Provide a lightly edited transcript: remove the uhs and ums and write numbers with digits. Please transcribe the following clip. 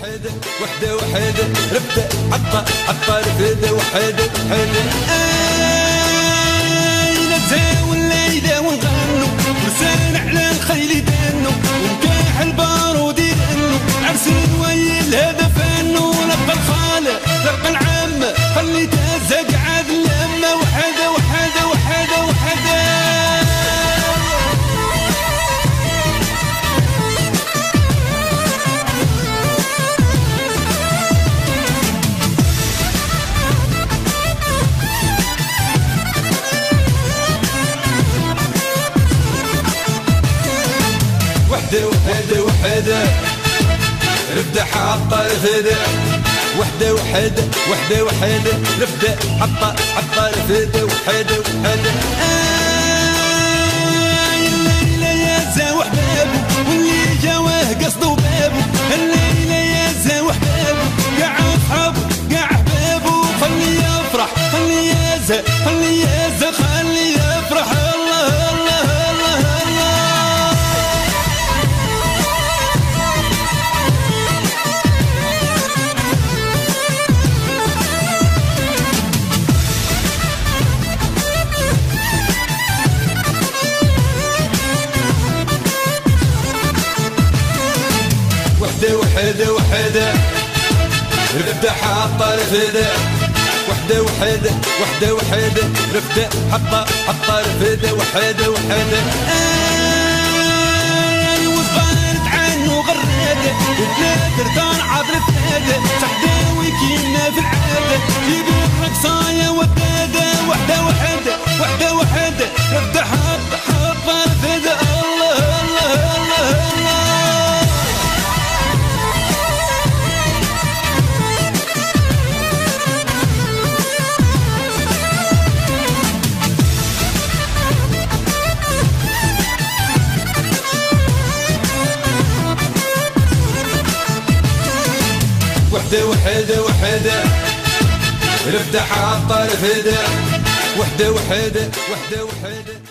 وحده وحده وحده رفده حطه رفده وحده وحده نزاو الليلة ونغنو ورسال على الخيل يدنو ونكاح البارود يدنو عرس الويل هذا فنو لقى الخالة لقى العامة خلي تهزق عاد اللمة وحده وحده وحده وحده وحده وحده وحده رفده حطه رفده وحده وحده وحده وحده رفده حطه رفده وحده وحده الليله يا زاوح بابو واللي جواه قصده بابو الليله يا زاوح بابو قاع اصحابه قاع احبابه خلي يفرح خلي يزهق خلي يزهق خلي يفرح الله الله الله الله وحده وحده رفده حطه رفده وحده وحده وحده وحده رفده حطه رفده وحده وحده وصغارت عنه غراده وبلاد رتان عبر فاده سحداوي كينا في العاده جيب الرقصايه وداده وحده وحده وحده وحده رفده حطه رفده الله الله الله الله وحده وحده وحده رفده حطه رفده وحده وحده وحده وحده